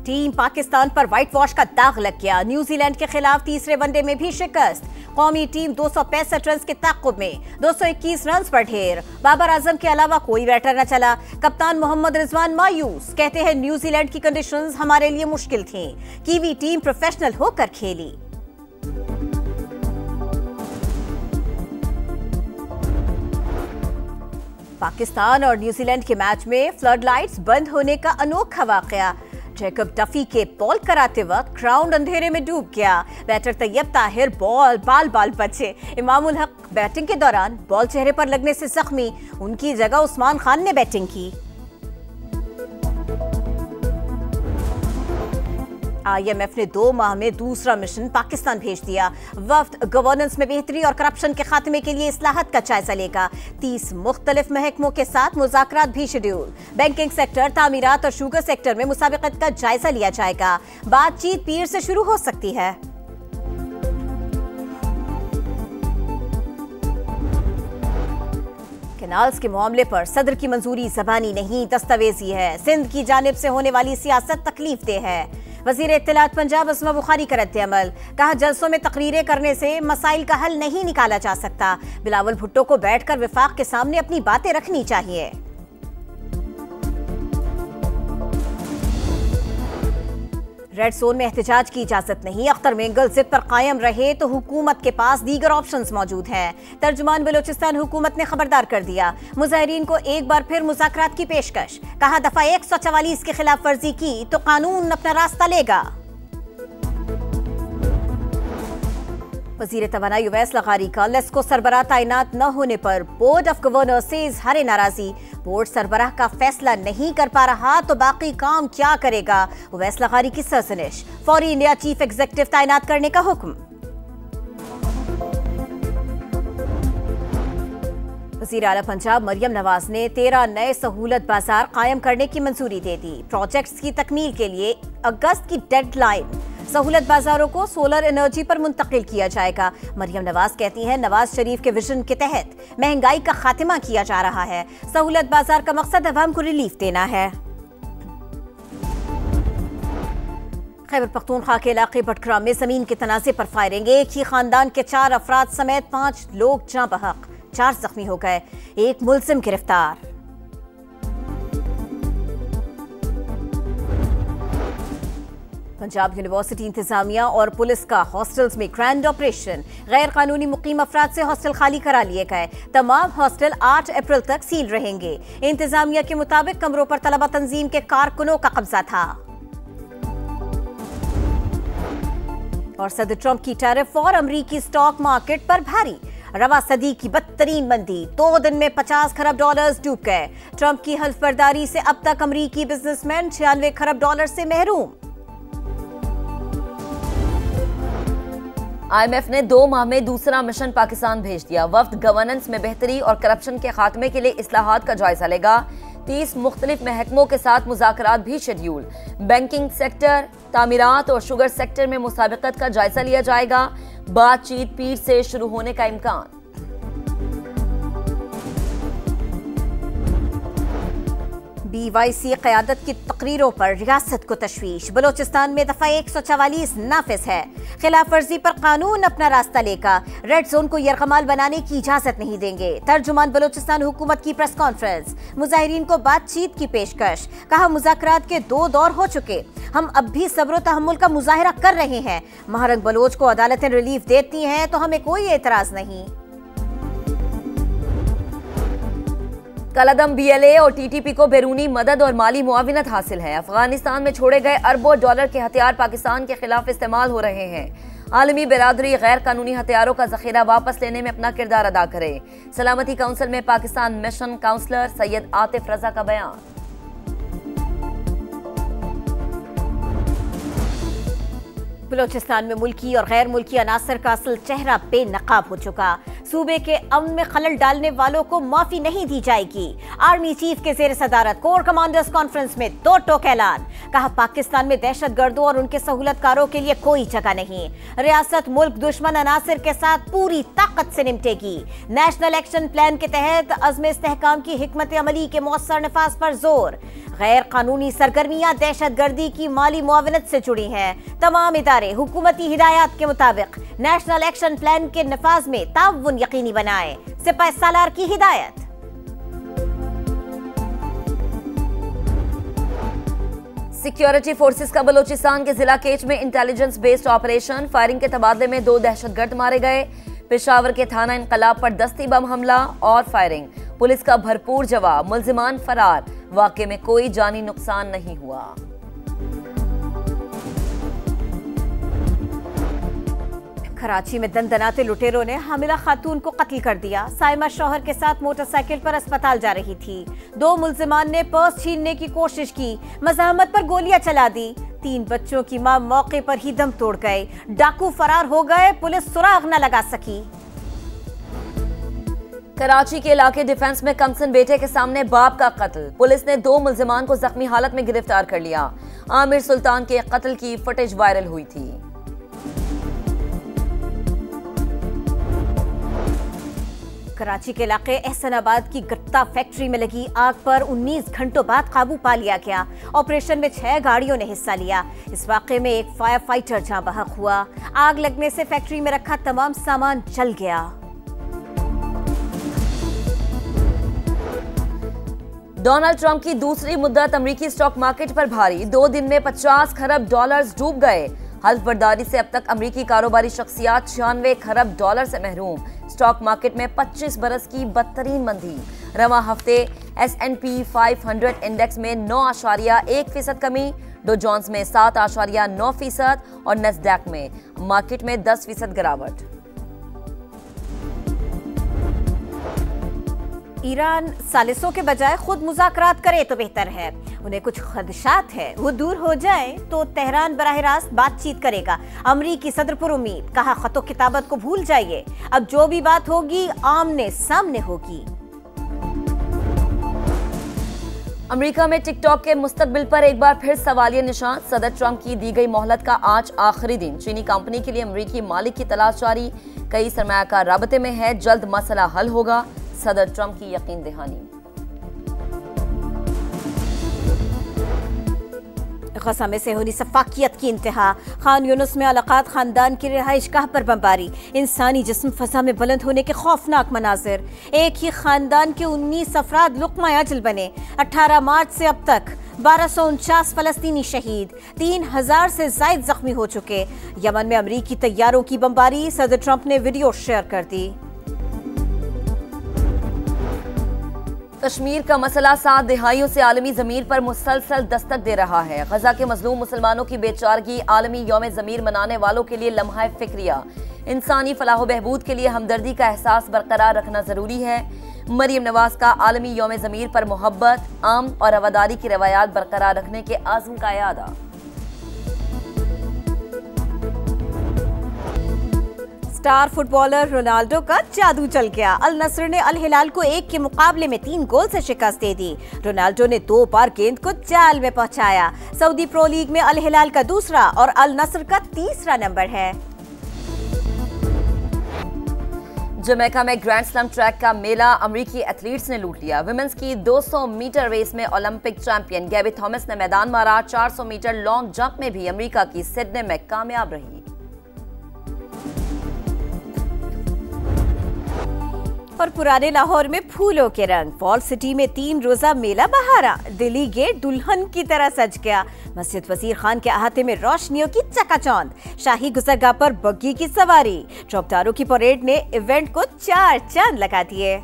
Team Pakistan पर white wash का दाग लग गया। न्यूजीलैंड के खिलाफ तीसरे वनडे में भी शिकस्त। कौमी टीम 265 रन के ताक़ुब में 221 रन पर ढेर। बाबर आजम के अलावा कोई बैटर न चला। कप्तान मोहम्मद रिजवान मायूस, कहते हैं न्यूजीलैंड की कंडीशंस हमारे लिए मुश्किल थीं। कीवी टीम प्रोफेशनल होकर खेली। पाकिस्तान और न्यूजीलैंड के मैच में फ्लड लाइट्स बंद होने का अनोखा वाकया। जैकब डफी के बॉल कराते वक्त ग्राउंड अंधेरे में डूब गया। बैटर तैयब ताहिर बाल बचे। इमामुल हक बैटिंग के दौरान बॉल चेहरे पर लगने से जख्मी। उनकी जगह उस्मान खान ने बैटिंग की। IMF ने 2 माह में दूसरा मिशन पाकिस्तान भेज दिया। वफ्द गवर्नेंस में बेहतरी और करप्शन के खात्मे के लिए इस्लाहत का जायजा लेगा। 30 मुख्तलिफ महकमों के साथ मुज़ाकरात भी शेड्यूल। बैंकिंग सेक्टर, तामीरात और शुगर सेक्टर में मुसाबिकत का जायजा लिया जाएगा। बातचीत पीर से शुरू हो सकती है। कैनाल्स के मामले पर सदर की मंजूरी ज़बानी नहीं, दस्तावेजी है। सिंध की जानिब से होने वाली सियासत तकलीफ दे है। वज़ीर इत्तलात पंजाब अस्मा बुखारी का रद्द-ए-अमल। कहा, जलसों में तकरीरें करने से मसाइल का हल नहीं निकाला जा सकता। बिलावल भुट्टो को बैठकर विफाक के सामने अपनी बातें रखनी चाहिए। रेड जोन में एहतजाज की इजाजत नहीं। अख्तर मेंगल जिद पर कायम रहे तो हुकूमत के पास दीगर ऑप्शंस मौजूद हैं। तर्जुमान बलोचिस्तान हुकूमत ने खबरदार कर दिया। मुजाहिरीन को एक बार फिर मुज़ाकरात की पेशकश। कहा, दफा 144 की खिलाफ वर्जी की तो कानून अपना रास्ता लेगा। वज़ीर तवानाई उवैस लगारी का लेस्को सरबराह तैनात न होने पर बोर्ड ऑफ गवर्नर्स से इजहार नाराजगी। बोर्ड सरबराह का फैसला नहीं कर पा रहा तो बाकी काम क्या करेगा। उवैस लगारी की सरजनिश। फौरी इंडिया चीफ एग्जीक्यूटिव तैनात करने का हुक्म। वज़ीर आला पंजाब मरियम नवाज ने 13 नए सहूलत बाजार कायम करने की मंजूरी दे दी। प्रोजेक्ट्स की तकमील के लिए अगस्त की डेडलाइन। सहूलत बाजारों को सोलर एनर्जी पर मुंतकिल किया जाएगा। मरियम नवाज कहती हैं, नवाज शरीफ के विजन के तहत महंगाई का खात्मा किया जा रहा है। सहूलत बाजार का मकसद अवाम को रिलीफ देना है। खैबर पख्तूनख्वा के इलाके बटग्राम में जमीन के तनाज़े पर फायरिंग। एक ही खानदान के 4 अफराद समेत 5 लोग जाँ बहक, 4 जख्मी हो गए। एक मुलजिम गिरफ्तार। पंजाब यूनिवर्सिटी इंतजामिया और पुलिस का हॉस्टल्स में ग्रैंड ऑपरेशन। गैर कानूनी मुकीम अफराद से हॉस्टल खाली करा लिए गए। तमाम हॉस्टल 8 अप्रैल तक सील रहेंगे। इंतजामिया के मुताबिक कमरों पर तलबा तंजीम के कारकुनों का कब्जा था। और सदर ट्रंप की टैरिफ और अमरीकी स्टॉक मार्केट पर भारी। रवा सदी की बदतरीन मंदी। 2 दिन में 50 खरब डॉलर्स डूब गए। ट्रंप की हल्फबर्दारी से अब तक अमरीकी बिजनेसमैन 96 खरब डॉलर से महरूम। IMF ने 2 माह में दूसरा मिशन पाकिस्तान भेज दिया। वफ्द गवर्नेंस में बेहतरी और करप्शन के खात्मे के लिए इस्लाहात का जायजा लेगा। 30 मुख्तलिफ महकमों के साथ मुज़ाकरात भी शेड्यूल। बैंकिंग सेक्टर, तामीरात और शुगर सेक्टर में मुसाबिकत का जायजा लिया जाएगा। बातचीत पीर से शुरू होने का इम्कान। BYC क़यादत की तकरीरों पर रियासत को तशवीश। बलोचिस्तान में दफा 144 नाफिज है। खिलाफ वर्जी पर कानून अपना रास्ता लेगा। रेड जोन को यरगमाल बनाने की इजाजत नहीं देंगे। तर्जुमान बलोचिस्तान हुकूमत की प्रेस कॉन्फ्रेंस। मुजाहिरीन को बातचीत की पेशकश। कहा, मुज़ाकरात के 2 दौर हो चुके, हम अब भी सब्र तहम्मुल का मुजाहिरा कर रहे हैं। महारंग बलोच को अदालतें रिलीफ देती हैं तो हमें कोई एतराज नहीं। कलअदम BLA और TTP को बैरूनी मदद और माली मुआविनत हासिल है। अफगानिस्तान में छोड़े गए अरबों डॉलर के हथियार पाकिस्तान के खिलाफ इस्तेमाल हो रहे हैं। आलमी बिरादरी गैर कानूनी हथियारों का जखीरा वापस लेने में अपना किरदार अदा करे। सलामती काउंसिल में पाकिस्तान मिशन काउंसलर सैयद आतिफ रजा का बयान। बलोचिस्तान में मुल्की और गैर मुल्की अनासर का असल चेहरा बेनकाब हो चुका। सूबे के अमन में खलल डालने वालों को माफी नहीं दी जाएगी। आर्मी चीफ के जेर सदारत कोर कमांडर्स कॉन्फ्रेंस में 2 टोक ऐलान। कहा, पाकिस्तान में दहशतगर्दों और उनके सहूलतकारों के लिए कोई जगह नहीं। रियासत मुल्क दुश्मन अनासर के साथ पूरी ताकत से निपटेगी। नेशनल एक्शन प्लान के तहत अज़्म इस्तेहकाम की हिकमत अमली के मौसर नफाज पर जोर। गैर कानूनी सरगर्मियां दहशतगर्दी की माली मुआवनत से जुड़ी हैं। तमाम इदारे हुकूमती हिदायत के मुताबिक नेशनल एक्शन प्लान के नफाज में ताउन यकीनी बनाए। सिपह सालार की हिदायत। सिक्योरिटी फोर्सेस का बलूचिस्तान के जिला केच में इंटेलिजेंस बेस्ड ऑपरेशन। फायरिंग के तबादले में 2 दहशतगर्द मारे गए। पेशावर के थाना इनकलाब पर दस्ती बम हमला और फायरिंग। पुलिस का भरपूर जवाब, मुल्जिमान फरार। वाकये में कोई जानी नुकसान नहीं हुआ। कराची में दंदनाते लुटेरों ने हामिला खातून को कत्ल कर दिया। साइमा शौहर के साथ मोटरसाइकिल पर अस्पताल जा रही थी। 2 मुल्जिमान ने पर्स छीनने की कोशिश की, मज़ाहमत पर गोलियां चला दी। 3 बच्चों की मां मौके पर ही दम तोड़ गए। डाकू फरार हो गए, पुलिस सुराग न लगा सकी। कराची के इलाके डिफेंस में कमसन बेटे के सामने बाप का कत्ल। पुलिस ने 2 मुल्जिमान को जख्मी हालत में गिरफ्तार कर लिया। आमिर सुल्तान के कत्ल की फुटेज वायरल हुई थी। कराची के इलाके एहसनाबाद की गत्ता फैक्ट्री में लगी आग पर 19 घंटों बाद काबू पा लिया गया। ऑपरेशन में 6 गाड़ियों ने हिस्सा लिया। इस वाकये में एक फायर फाइटर जाँ बहक हुआ। आग लगने से फैक्ट्री में रखा तमाम सामान जल गया। डोनाल्ड ट्रंप की दूसरी मुद्दत अमेरिकी स्टॉक मार्केट पर भारी। 2 दिन में 50 खरब डॉलर्स डूब गए। हल्फ बर्दारी से अब तक अमेरिकी कारोबारी शख्सियात 96 खरब डॉलर से महरूम। स्टॉक मार्केट में 25 बरस की बदतरीन मंदी। रवां हफ्ते S&P 500 इंडेक्स में 9.1% कमी, डो जोन्स में 7.9% और नस्डैक में मार्केट में 10% गिरावट। ईरान सालिसों के बजाय खुद मुज़ाकरात करे तो बेहतर है। उन्हें कुछ खदशात है, वो दूर हो जाए तो तेहरान बराह रास्त बातचीत करेगा। अमरीकी सदर पर उम्मीद, कहा खतो किताबत को भूल जाइए, अब जो भी बात होगी आमने सामने होगी। अमेरिका में टिकटॉक के मुस्तकबिल पर एक बार फिर सवालिया निशान। सदर ट्रंप की दी गई मोहलत का आज आखिरी दिन। चीनी कंपनी के लिए अमेरिकी मालिक की तलाश जारी। कई सरमायाकार राबते में है, जल्द मसला हल होगा। सदर ट्रंप की यकीन दहानी। गजा में सेहूनी सफाकियत की इंतहा। खान यूनुस में अलाकात खानदान की रिहाइशगाह पर बमबारी। इंसानी जिस्म फजा में बुलंद होने के खौफनाक मनाजिर। एक ही खानदान के 19 अफराद लुक़मा अजल बने। 18 मार्च से अब तक 1249 फलस्तीनी शहीद, 3000 से जायद जख्मी हो चुके। यमन में अमरीकी तैयारों की बमबारी। सदर ट्रंप ने वीडियो शेयर कर दी। कश्मीर का मसला 7 दिहाइयों से आलमी ज़मीर पर मुसलसल दस्तक दे रहा है। गजा के मजलूम मुसलमानों की बेचारगी आलमी यौम ज़मीर मनाने वालों के लिए लम्हा फिक्रिया। इंसानी फलाह बहबूद के लिए हमदर्दी का एहसास बरकरार रखना ज़रूरी है। मरियम नवाज का आलमी यौम ज़मीर पर मोहब्बत, आम और रवादारी की रवायात बरकरार रखने के आज़म का यादा। स्टार फुटबॉलर रोनाल्डो का जादू चल गया। अल नस्र ने अल हिलाल को 1 के मुकाबले में 3 गोल से शिकस्त दे दी। रोनाल्डो ने 2 बार गेंद को जाल में पहुंचाया। सऊदी प्रो लीग में अल हिलाल का दूसरा और अल नस्र का तीसरा नंबर है। जमैका में ग्रैंड स्लैम ट्रैक का मेला अमेरिकी एथलीट्स ने लूट लिया। विमेंस की 200 मीटर रेस में ओलंपिक चैंपियन गैबी थॉमस ने मैदान मारा। 400 मीटर लॉन्ग जंप में भी अमेरिका की सिडनी में कामयाब रही। और पुराने लाहौर में फूलों के रंग। फॉल सिटी में 3 रोजा मेला बहारा। दिल्ली गेट दुल्हन की तरह सज गया। मस्जिद वजीर खान के अहाते में रोशनियों की चकाचौंध। शाही गुजरगाह पर बग्गी की सवारी। चौबदारों की परेड ने इवेंट को 4 चांद लगा दिए।